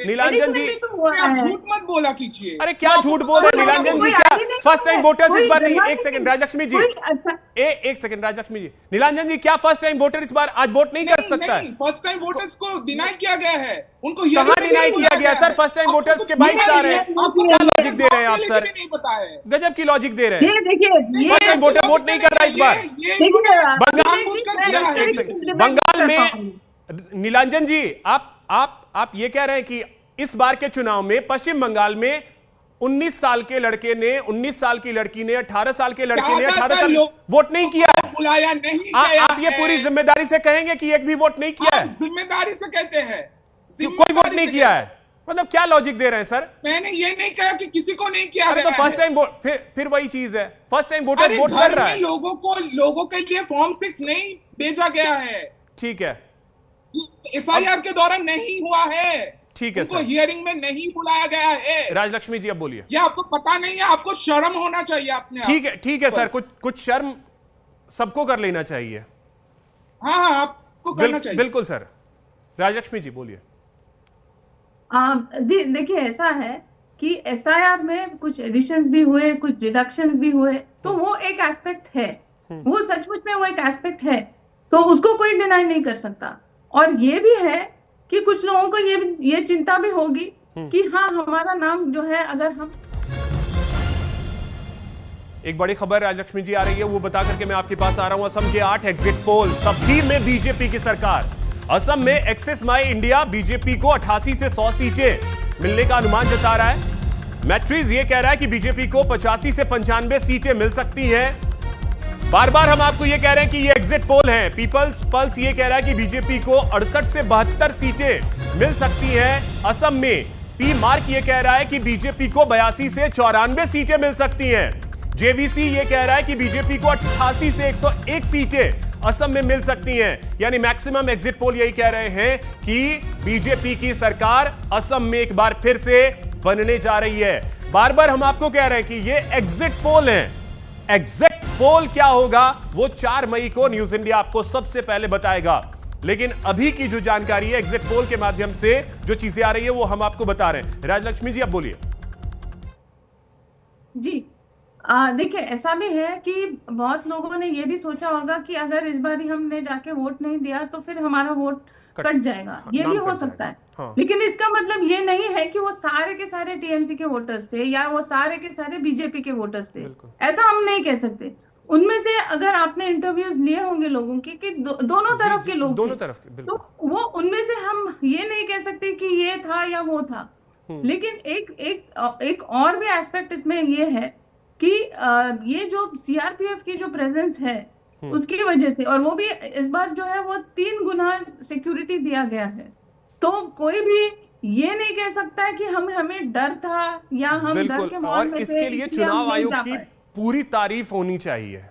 नीलांजन जी झूठ मत बोला कीजिए। अरे क्या झूठ बोल रहे नीलांजन जी, क्या फर्स्ट टाइम वोटर्स इस बार नहीं? एक सेकंड राजलक्ष्मी जी, एक सेकंड राजलक्ष्मी जी, नीलांजन जी क्या फर्स्ट टाइम वोटर इस बार आज वोट नहीं कर सकता है? फर्स्ट टाइम वोटर्स को डिनाई किया गया है, उनको कहां डिनाई किया गया सर? फर्स्ट टाइम वोटर्स के बाइट्स आ रहे हैं, क्या लॉजिक दे रहे हैं आप सर? नहीं पता है, गजब की लॉजिक दे रहे हैं। देखिए फर्स्ट टाइम वोटर वोट नहीं कर रहा इस बार बंगाल में। नीलांजन जी आप ये कह रहे हैं कि इस बार के चुनाव में पश्चिम बंगाल में 19 साल के लड़के ने, 19 साल की लड़की ने, 18 साल के लड़के ने 18 साल वोट नहीं किया है। बुलाया नहीं गया आप ये पूरी जिम्मेदारी से कहेंगे कि एक भी वोट नहीं किया है? जिम्मेदारी से कहते हैं कोई वोट नहीं किया है, मतलब क्या लॉजिक दे रहे हैं सर? मैंने ये नहीं कहा कि किसी को नहीं किया। अरे तो फर्स्ट टाइम वोट, फिर वही चीज है, फर्स्ट टाइम वोटर वोट कर रहा है। लोगों के लिए फॉर्म 6 नहीं भेजा गया है, ठीक है, एफआईआर के दौरान नहीं हुआ है, ठीक है सर, हियरिंग में नहीं बुलाया गया है। राजलक्ष्मी जी अब बोलिए। ये आपको पता नहीं है, आपको शर्म होना चाहिए अपने। ठीक है सर, कुछ शर्म सबको कर लेना चाहिए। हाँ आपको करना चाहिए। बिल्कुल सर, राजलक्ष्मी जी बोलिए। देखिए ऐसा है कि एसआईआर में कुछ एडिशंस भी हुए, कुछ डिडक्शंस भी हुए, तो वो एक एस्पेक्ट है, वो सचमुच में वो एक एस्पेक्ट है, तो उसको कोई डिनाई नहीं कर सकता। और ये भी है कि कुछ लोगों को ये चिंता भी होगी कि हाँ हमारा नाम जो है, अगर हम एक बड़ी खबर राजलक्ष्मी जी आ रही है, वो बता करके मैं आपके पास आ रहा हूं। असम के 8 एग्जिट पोल, सभी में बीजेपी की सरकार। असम में एक्सेस माई इंडिया बीजेपी को 88 से 100 सीटें मिलने का अनुमान जता रहा है। मैट्रिक्स ये कह रहा है कि बीजेपी को 85 से 95 सीटें मिल सकती हैं। बार बार हम आपको ये कह रहे हैं कि ये एग्जिट पोल है। पीपल्स पल्स ये कह रहा है कि बीजेपी को 68 से 72 सीटें मिल सकती हैं असम में। पी मार्क ये कह रहा है कि बीजेपी को 82 से 94 सीटें मिल सकती हैं। जेवीसी ये कह रहा है कि बीजेपी को 88 से 101 सीटें असम में मिल सकती हैं। यानी मैक्सिमम एग्जिट पोल यही कह रहे हैं कि बीजेपी की सरकार असम में एक बार फिर से बनने जा रही है। बार बार हम आपको कह रहे हैं कि ये एग्जिट पोल है। एग्जिट पोल क्या होगा वो 4 मई को न्यूज इंडिया आपको सबसे पहले बताएगा। लेकिन अभी की जो जानकारी है एग्जिट पोल के माध्यम से जो चीजें आ रही है वो हम आपको बता रहे हैं। राजलक्ष्मी जी अब बोलिए। जी देखिए, ऐसा भी है कि बहुत लोगों ने ये भी सोचा होगा कि अगर इस बार हमने जाके वोट नहीं दिया तो फिर हमारा वोट कट जाएगा, ये भी हो सकता है। हाँ। लेकिन इसका मतलब ये नहीं है कि वो सारे के सारे टीएमसी के वोटर्स थे या वो सारे के सारे बीजेपी के वोटर्स थे, ऐसा हम नहीं कह सकते। उनमें से अगर आपने इंटरव्यूज लिए होंगे लोगों के कि दोनों तरफ के लोग दोनों थे, तरफ के, तो वो उनमें से हम ये नहीं कह सकते कि ये था या वो था। लेकिन एक एक एक और भी एस्पेक्ट इसमें ये है कि ये जो सीआरपीएफ की जो प्रेजेंस है उसकी वजह से, और वो भी इस बार जो है वो 3 गुना सिक्योरिटी दिया गया है, तो कोई भी ये नहीं कह सकता है कि हमें डर था या हम डर के माहौल में थे, इसके लिए इसलिए हम चुनाव नहीं आयोग जा की पाए। पूरी तारीफ होनी चाहिए,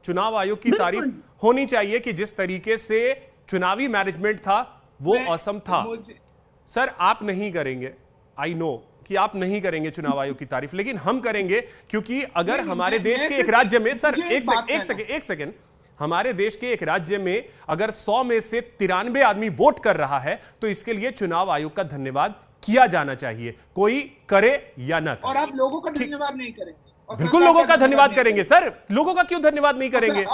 चुनाव आयोग की तारीफ होनी चाहिए कि जिस तरीके से चुनावी मैनेजमेंट था वो औसम था। सर आप नहीं करेंगे, आई नो कि आप नहीं करेंगे चुनाव आयोग की तारीफ, लेकिन हम करेंगे, क्योंकि अगर हमारे देश के एक राज्य में, सर एक सेकंड, हमारे देश के एक राज्य में अगर 100 में से 93 आदमी वोट कर रहा है तो इसके लिए चुनाव आयोग का धन्यवाद किया जाना चाहिए, कोई करे या ना करे। और आप लोगों का धन्यवाद नहीं करेंगे? बिल्कुल लोगों का धन्यवाद करेंगे सर, लोगों का क्यों धन्यवाद नहीं करेंगे?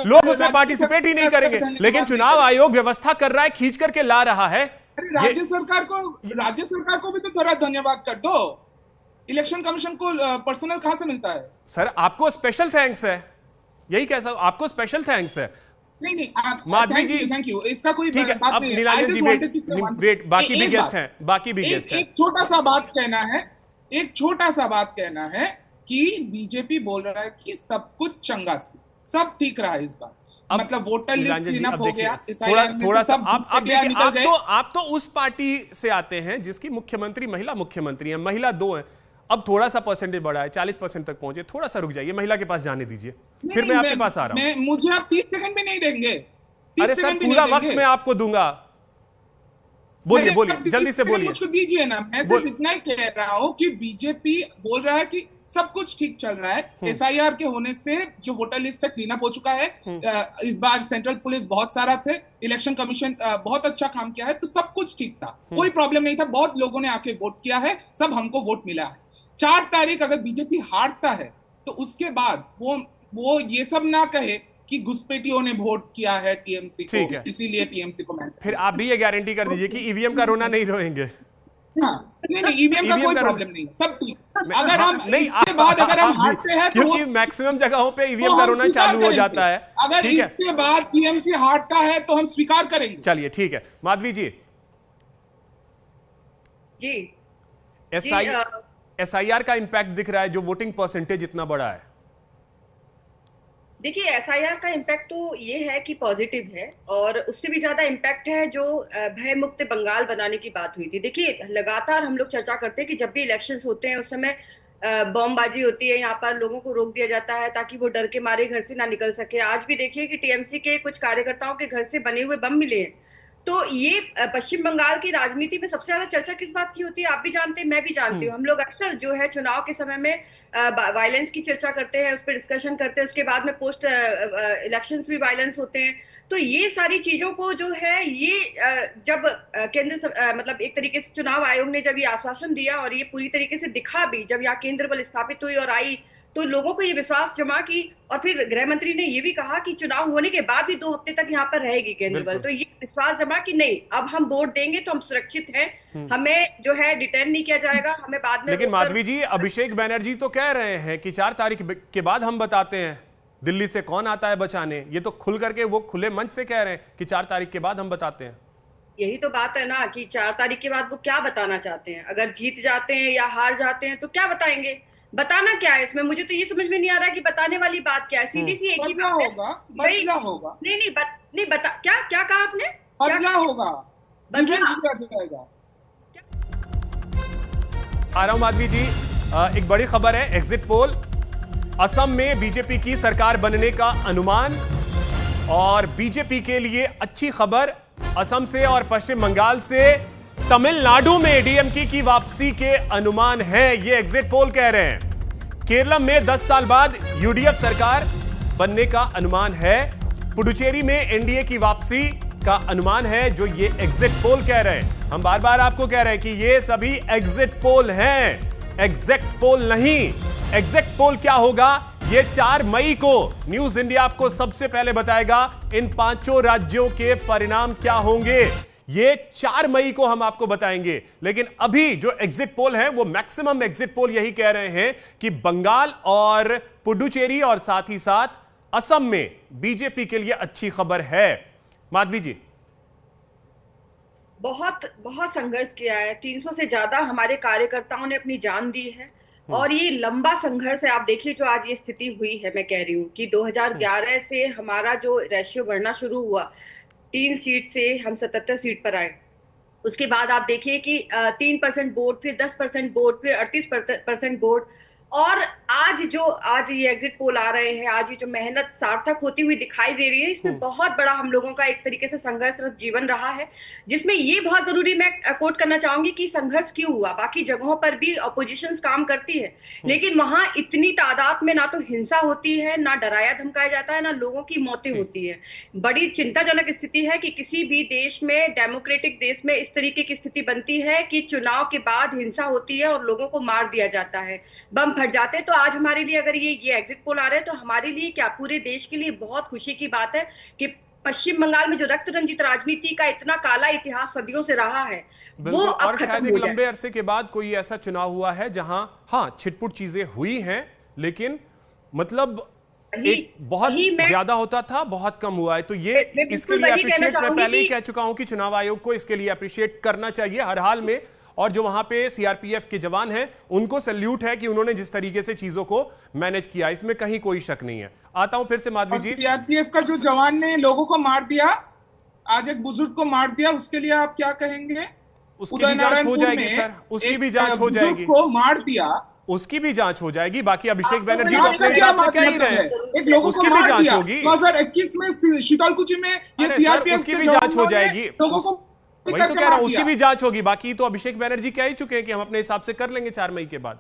लोग उसमें पार्टिसिपेट ही नहीं करेंगे, लेकिन चुनाव आयोग व्यवस्था कर रहा है, खींच करके ला रहा है। राज्य सरकार को भी तो थोड़ा धन्यवाद कर दो। इलेक्शन कमीशन को पर्सनल कहां से मिलता है? सर आपको स्पेशल थैंक्स है, यही कैसा आपको स्पेशल थैंक्स है? नहीं माधवी जी थैंक यू, इसका कोई ठीक है। अब नीलांजन जी वेट, बाकी भी गेस्ट हैं, बाकी भी गेस्ट हैं। एक छोटा सा बात कहना है कि बीजेपी बोल रहा है कि सब कुछ चंगा से सब ठीक रहा है इस बार, मतलब वोटर लिस्ट क्लीनअप हो गया, थोड़ा सा आप तो उस पार्टी से आते हैं जिसकी मुख्यमंत्री महिला मुख्यमंत्री है, महिला 2 है, अब थोड़ा सा परसेंटेज बढ़ा है, 40% तक पहुंचे, थोड़ा सा रुक जाइए, महिला के पास जाने दीजिए, फिर मैं आपके पास आ रहा हूं। मुझे आप 30 सेकंड भी नहीं देंगे? अरे सर पूरा वक्त मैं आपको दूंगा, बोलिए जल्दी से बोलिए। मुझको दीजिए ना, मैं सिर्फ इतना ही कह रहा हूं कि बीजेपी बोल रहा है कि सब कुछ ठीक चल रहा है, एसआईआर के होने से जो वोटर लिस्ट है क्लीनअप हो चुका है, इस बार सेंट्रल पुलिस बहुत सारा थे, इलेक्शन कमीशन बहुत अच्छा काम किया है, तो सब कुछ ठीक था, कोई प्रॉब्लम नहीं था, बहुत लोगों ने आके वोट किया है, सब हमको वोट मिला है। 4 तारीख अगर बीजेपी हारता है तो उसके बाद वो ये सब ना कहे कि घुसपैठियों ने वोट किया है टीएमसी को, इसीलिए टीएमसी को मैं, फिर आप भी ये गारंटी कर दीजिए कि ईवीएम का रोना नहीं रोएंगे। नहीं ईवीएम का कोई प्रॉब्लम नहीं, सब ठीक। अगर हम इसके बाद अगर हम हारते हैं तो क्योंकि मैक्सिमम जगहों पे ईवीएम का रोना चालू हो जाता है, अगर इसके बाद टीएमसी हारता है तो हम स्वीकार करेंगे। चलिए ठीक है, माधवी जी। एसआईआर का इंपैक्ट दिख रहा है, जो वोटिंग परसेंटेज इतना बड़ा है। देखिए एसआईआर का इम्पैक्ट तो ये है कि पॉजिटिव है, और उससे भी ज्यादा इम्पैक्ट है जो भय मुक्त बंगाल बनाने की बात हुई थी। देखिए लगातार हम लोग चर्चा करते हैं कि जब भी इलेक्शंस होते हैं उस समय बमबाजी होती है, यहाँ पर लोगों को रोक दिया जाता है ताकि वो डर के मारे घर से ना निकल सके। आज भी देखिए कि टीएमसी के कुछ कार्यकर्ताओं के घर से बने हुए बम मिले हैं। तो ये पश्चिम बंगाल की राजनीति में सबसे ज्यादा चर्चा किस बात की होती है आप भी जानते हैं, मैं भी जानती हूँ। हम लोग अक्सर जो है चुनाव के समय में वायलेंस की चर्चा करते हैं, उस पर डिस्कशन करते हैं, उसके बाद में पोस्ट इलेक्शंस भी वायलेंस होते हैं। तो ये सारी चीजों को जो है ये जब केंद्र मतलब एक तरीके से चुनाव आयोग ने जब ये आश्वासन दिया और ये पूरी तरीके से दिखा भी, जब यहाँ केंद्र बल स्थापित हुई और आई, तो लोगों को ये विश्वास जमा की, और फिर गृह मंत्री ने ये भी कहा कि चुनाव होने के बाद भी 2 हफ्ते तक यहाँ पर रहेगी केंद्र बल। तो ये विश्वास जमा कि नहीं अब हम वोट देंगे तो हम सुरक्षित हैं, हमें जो है डिटेन नहीं किया जाएगा, हमें बाद में। लेकिन माधवी जी अभिषेक बैनर्जी तो कह रहे हैं कि 4 तारीख के बाद हम बताते हैं दिल्ली से कौन आता है बचाने। ये तो खुल करके वो खुले मंच से कह रहे हैं कि 4 तारीख के बाद हम बताते हैं। यही तो बात है ना कि 4 तारीख के बाद वो क्या बताना चाहते हैं। अगर जीत जाते हैं या हार जाते हैं तो क्या बताएंगे, बताना क्या है इसमें? मुझे तो ये समझ में नहीं आ रहा है कि बताने वाली बात क्या है। सीधी सी एक ही बात होगा, बदला होगा। नहीं बता क्या कहा आपने? बदला होगा, बदला आ रहा हूं माधवी जी। एक बड़ी खबर है, एग्जिट पोल, असम में बीजेपी की सरकार बनने का अनुमान, और बीजेपी के लिए अच्छी खबर, असम से और पश्चिम बंगाल से तमिलनाडु में डीएमके की वापसी के अनुमान है, ये एग्जिट पोल कह रहे हैं। केरल में 10 साल बाद यूडीएफ सरकार बनने का अनुमान है। पुडुचेरी में एनडीए की वापसी का अनुमान है, जो ये एग्जिट पोल कह रहे हैं। हम बार बार आपको कह रहे हैं कि ये सभी एग्जिट पोल हैं, एग्जैक्ट पोल नहीं। एग्जिट पोल क्या होगा, ये 4 मई को न्यूज इंडिया आपको सबसे पहले बताएगा। इन 5 राज्यों के परिणाम क्या होंगे, ये 4 मई को हम आपको बताएंगे। लेकिन अभी जो एग्जिट पोल है, वो मैक्सिमम एग्जिट पोल यही कह रहे हैं कि बंगाल और पुडुचेरी और साथ ही साथ असम में बीजेपी के लिए अच्छी खबर है। माधवी जी, बहुत बहुत संघर्ष किया है, 300 से ज्यादा हमारे कार्यकर्ताओं ने अपनी जान दी है और ये लंबा संघर्ष है। आप देखिए जो आज ये स्थिति हुई है, मैं कह रही हूँ कि 2011 से हमारा जो रेशियो बढ़ना शुरू हुआ, 3 सीट से हम 77 सीट पर आए। उसके बाद आप देखिए कि 3% वोट, फिर 10% वोट, फिर 38% वोट, और आज ये एग्जिट पोल आ रहे हैं, आज ये जो मेहनत सार्थक होती हुई दिखाई दे रही है, इसमें बहुत बड़ा हम लोगों का एक तरीके से संघर्षरत जीवन रहा है, जिसमें ये बहुत जरूरी मैं कोट करना चाहूंगी कि संघर्ष क्यों हुआ। बाकी जगहों पर भी ऑपोजिशन काम करती है, लेकिन वहां इतनी तादाद में ना तो हिंसा होती है, ना डराया धमकाया जाता है, ना लोगों की मौतें होती है। बड़ी चिंताजनक स्थिति है कि किसी भी देश में, डेमोक्रेटिक देश में इस तरीके की स्थिति बनती है कि चुनाव के बाद हिंसा होती है और लोगों को मार दिया जाता है, बम फट जाते हैं। तो आज हमारे लिए अगर ये एग्जिट पोल आ रहे हैं, तो हमारे लिए क्या, पूरे देश के लिए बहुत खुशी की बात है कि पश्चिम बंगाल में जो रक्त रंजित राजनीति का इतना काला इतिहास सदियों से रहा है, वो अब और शायद एक लंबे अरसे के बाद कोई ऐसा चुनाव हुआ है जहां हाँ छिटपुट चीजें हुई हैं, लेकिन मतलब एक बहुत ज्यादा होता था, बहुत कम हुआ है। तो ये इसके लिए अप्रिशिएट, मैं पहले ही कह चुका हूं कि चुनाव आयोग को इसके लिए अप्रिशिएट करना चाहिए हर हाल में। और जो वहां पे सीआरपीएफ के जवान हैं, उनको सैल्यूट है कि उन्होंने जिस तरीके से चीजों को मैनेज किया, इसमें कहीं कोई शक नहीं है। आता हूं फिर से माधवी जी। सीआरपीएफ का जो जवान ने लोगों को मार दिया, आज एक बुजुर्ग को मार दिया, उसके लिए आप क्या कहेंगे? उसकी भी जांच हो जाएगी सर, उसकी भी जांच हो जाएगी। को मार दिया, उसकी भी जांच हो जाएगी। बाकी अभिषेक बनर्जी तो अपने हिसाब से कह ही रहे हैं, एक लोगों उसकी भी जांच होगी। 2021 में शीतलकुची में ये सीआरपीएफ उसकी भी जांच हो जाएगी। लोगों को वही तो कह रहा हूं, उसकी भी जांच होगी। बाकी तो अभिषेक बनर्जी कह ही चुके हैं कि हम अपने हिसाब से कर लेंगे 4 मई के बाद।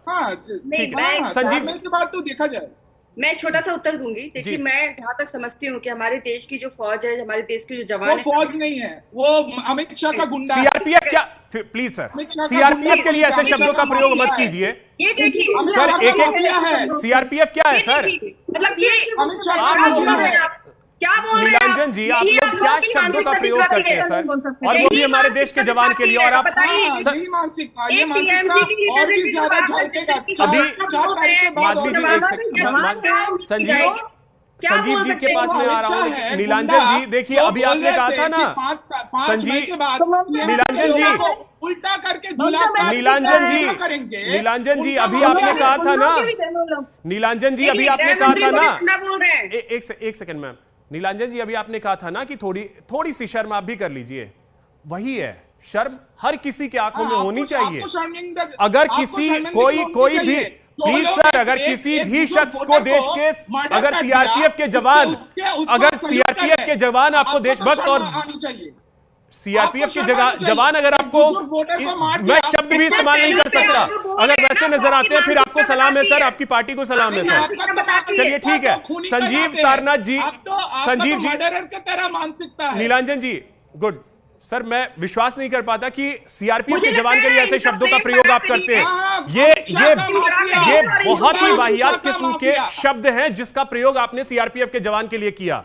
ठीक है, संजीव के बाद तो देखा जाए। मैं छोटा सा उत्तर दूंगी। देखिए, मैं जहां तक समझती हूँ कि हमारे देश की जो फौज है, हमारे देश के जो जवान है, वो फौज नहीं है, वो अमित शाह का गुंडा है। सीआरपीएफ क्या, प्लीज सर, सीआरपीएफ के लिए ऐसे शब्दों का प्रयोग मत कीजिए। ये देखिए सर, एक सीआरपीएफ क्या है सर? मतलब ये अमित शाह क्या बोल रहे हैं नीलांजन जी, आप लोग क्या शब्दों का प्रयोग करते हैं सर, और वो भी हमारे देश के जवान के लिए। और आप यही मानसिकता, ये मानसिकता और भी ज्यादा झलकेगा अभी। माधवी जी एक सेकंड, संजीव जी के पास मैं आ रहा हूँ। नीलांजन जी देखिए, अभी आपने कहा था ना, संजीव, नीलांजन जी उल्टा करके, नीलांजन जी अभी आपने कहा था ना, नीलांजन जी अभी आपने कहा था ना, एक सेकंड मैम, नीलांजन जी अभी आपने कहा था ना कि थोड़ी सी शर्म आप भी कर लीजिए। वही है, शर्म हर किसी के आंखों में होनी चाहिए। अगर किसी कोई भी, प्लीज सर, अगर किसी भी शख्स को देश के, अगर सीआरपीएफ के जवान आपको देशभक्त, और सीआरपीएफ के जवान अगर आपको, मैं शब्द भी इस्तेमाल नहीं कर सकता, अगर वैसे नजर आते हैं, फिर आपको सलाम है सर, आपकी पार्टी को सलाम है सर। चलिए ठीक है, संजीव तारनाथ जी, संजीव जी, नीलांजन जी, गुड सर। मैं विश्वास नहीं कर पाता कि सीआरपीएफ के जवान के लिए ऐसे शब्दों का प्रयोग आप करते हैं। ये बहुत ही वाहियात किस्म के शब्द हैं जिसका प्रयोग आपने सीआरपीएफ के जवान के लिए किया।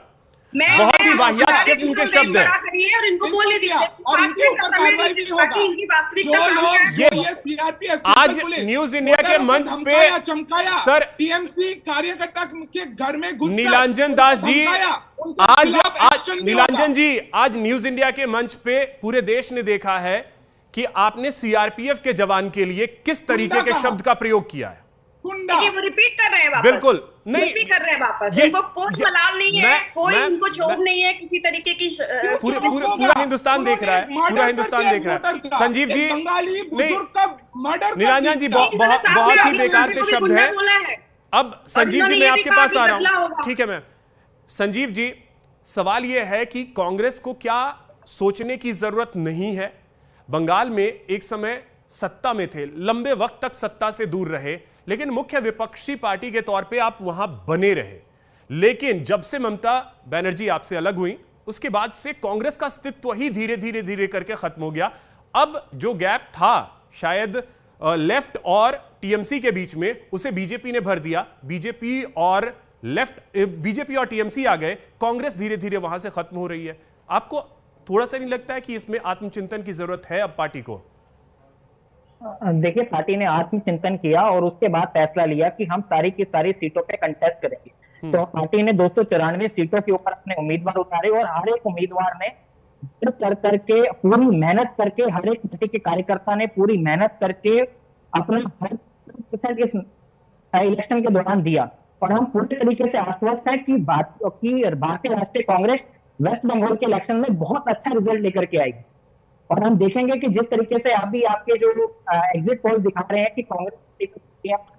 बहुत ही वाहियात किस्म के शब्द हैं। और इनको बोलने दीजिए, और इनके ऊपर कार्रवाई भी होगी। इनकी वास्तविकता आज न्यूज इंडिया के मंच पे सर, टीएमसी कार्यकर्ता के घर में घुस, नीलांजन दास जी, आज नीलांजन जी, आज न्यूज इंडिया के मंच पे पूरे देश ने देखा है कि आपने सीआरपीएफ के जवान के लिए किस तरीके के शब्द का प्रयोग किया है। देखिए, वो रिपीट कर रहे हैं वापस, बिल्कुल नहीं रिपीट कर रहे हैं वापस। इनको कोई मलाल नहीं है, कोई इनको क्षोभ नहीं है किसी तरीके की। पूरा हिंदुस्तान देख रहा है, पूरा हिंदुस्तान देख रहा है। संजीव जी, नीलांजन जी, बहुत ही बेकार से शब्द है। अब संजीव जी, मैं आपके पास आ रहा हूं, ठीक है मैम। संजीव जी, सवाल यह है कि कांग्रेस को क्या सोचने की जरूरत नहीं है? बंगाल में एक समय सत्ता में थे, लंबे वक्त तक सत्ता से दूर रहे, लेकिन मुख्य विपक्षी पार्टी के तौर पे आप वहां बने रहे। लेकिन जब से ममता बनर्जी आपसे अलग हुई, उसके बाद से कांग्रेस का अस्तित्व ही धीरे धीरे करके खत्म हो गया। अब जो गैप था शायद लेफ्ट और टीएमसी के बीच में, उसे बीजेपी ने भर दिया। बीजेपी और टीएमसी आ गए, कांग्रेस धीरे धीरे वहां से खत्म हो रही है। आपको थोड़ा सा नहीं लगता है कि इसमें आत्मचिंतन की जरूरत है अब पार्टी को? देखिए, पार्टी ने आत्मचिंतन किया और उसके बाद फैसला लिया कि हम सारी की सारी सीटों पे कंटेस्ट करेंगे। तो पार्टी ने 294 सीटों के ऊपर अपने उम्मीदवार उतारे और हर एक उम्मीदवार ने करके पूरी मेहनत करके, हर एक पार्टी के कार्यकर्ता ने पूरी मेहनत करके अपना 100% इस इलेक्शन के दौरान दिया। और हम पूरी तरीके से आश्वस्त हैं कि भारतीय राष्ट्रीय कांग्रेस वेस्ट बंगाल के इलेक्शन में बहुत अच्छा रिजल्ट लेकर के आएगी। और हम देखेंगे कि जिस तरीके से अभी आपके जो एग्जिट पोल दिखा रहे हैं कि कांग्रेस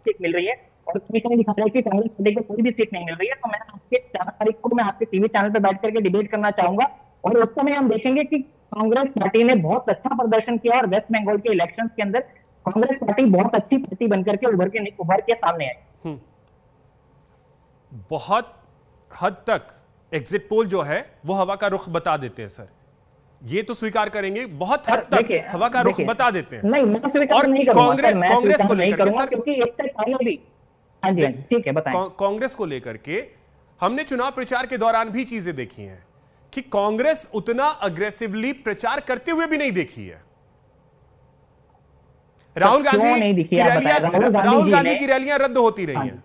सीट मिल रही है और कमीशन दिखा रहे हैं कि कांग्रेस पार्टी को कोई भी सीट नहीं मिल रही है, तो मैं आपके 4 तारीख को मैं आपके टीवी चैनल पर बैठ करके डिबेट करना चाहूंगा और उस समय हम देखेंगे कि कांग्रेस पार्टी ने बहुत अच्छा प्रदर्शन किया और वेस्ट बंगाल के इलेक्शन के अंदर कांग्रेस पार्टी बहुत अच्छी पार्टी बनकर के उभर के सामने आई। बहुत हद तक एग्जिट पोल जो है वो हवा का रुख बता देते हैं सर, ये तो स्वीकार करेंगे, बहुत हद तक हवा का रुख बता देते हैं। नहीं, मैं स्वीकार और नहीं करूंगा, कांग्रेस को लेकर सर, क्योंकि इससे पहले भी हाँ जी ठीक है बताएं। कांग्रेस को लेकर के हमने चुनाव प्रचार के दौरान भी चीजें देखी हैं कि कांग्रेस उतना अग्रेसिवली प्रचार करते हुए भी नहीं देखी है। राहुल गांधी की रैलियां रद्द होती रही हैं,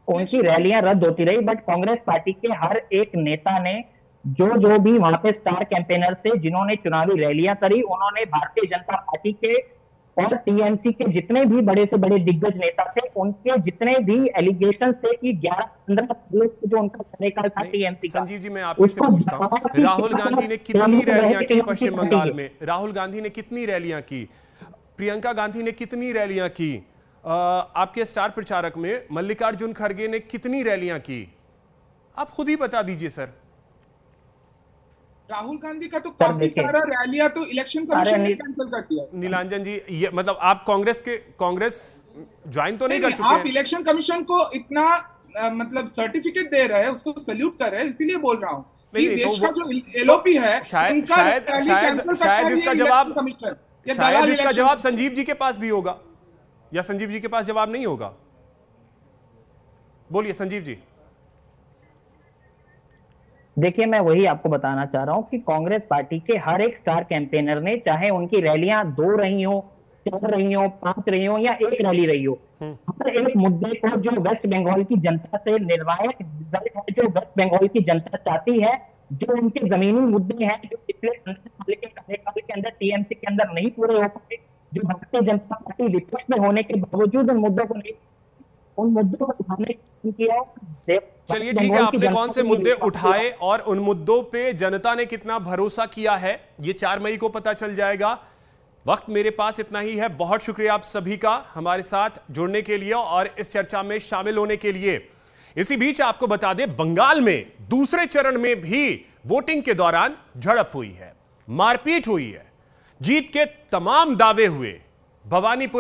उनकी रैलियां रद्द होती रही, बट कांग्रेस पार्टी के हर एक नेता ने जो भी वहां पे स्टार कैंपेनर थे जिन्होंने चुनावी रैलियां करी, उन्होंने भारतीय जनता पार्टी के और टीएमसी के जितने भी बड़े से बड़े दिग्गज नेता थे, उनके जितने भी एलिगेशन थे कि 11-15 जो उनका कार्यकाल था टीएमसी का। संजीव जी, मैं आपसे पूछता हूं, राहुल गांधी ने कितनी रैलियां की पश्चिम बंगाल में? राहुल गांधी ने कितनी रैलियां की? प्रियंका गांधी ने कितनी रैलियां की? आपके स्टार प्रचारक में मल्लिकार्जुन खड़गे ने कितनी रैलियां की? आप खुद ही बता दीजिए सर। राहुल गांधी का तो काफी सारा रैलियां तो इलेक्शन कमीशन ने कैंसिल कर दिया। नीलांजन जी, ये मतलब आप कांग्रेस ज्वाइन तो नहीं कर चुके? आप इलेक्शन कमिशन को इतना मतलब सर्टिफिकेट दे रहे हैं, उसको सैल्यूट कर रहे हैं, इसीलिए बोल रहा हूं कि देश का जो एलओपी है शायद इसका जवाब संजीव जी के पास भी होगा, या संजीव जी के पास जवाब नहीं होगा? बोलिए संजीव जी। देखिए, मैं वही आपको बताना चाह रहा हूं कि कांग्रेस पार्टी के हर एक स्टार कैंपेनर ने, चाहे उनकी रैलियां 2 रही हो, 4 रही हो, 5 रही हो या 1 रैली रही हो, हर एक मुद्दे को जो वेस्ट बंगाल की जनता से निर्णायक रिजल्ट है, जो वेस्ट बंगाल की जनता चाहती है, जो उनके जमीनी मुद्दे हैं, जो पिछले 15 साल के कार्यकाल के अंदर टीएमसी के अंदर नहीं पूरे हो पाए, जो भारतीय जनता पार्टी विपक्ष में होने के बावजूद उन मुद्दों को उठाने किया। चलिए ठीक है, आपने कौन से मुद्दे उठाए और उन मुद्दों पे जनता ने कितना भरोसा किया है, ये 4 मई को पता चल जाएगा। वक्त मेरे पास इतना ही है। बहुत शुक्रिया आप सभी का हमारे साथ जुड़ने के लिए और इस चर्चा में शामिल होने के लिए। इसी बीच आपको बता दें, बंगाल में दूसरे चरण में भी वोटिंग के दौरान झड़प हुई है, मारपीट हुई है, जीत के तमाम दावे हुए। भवानीपुर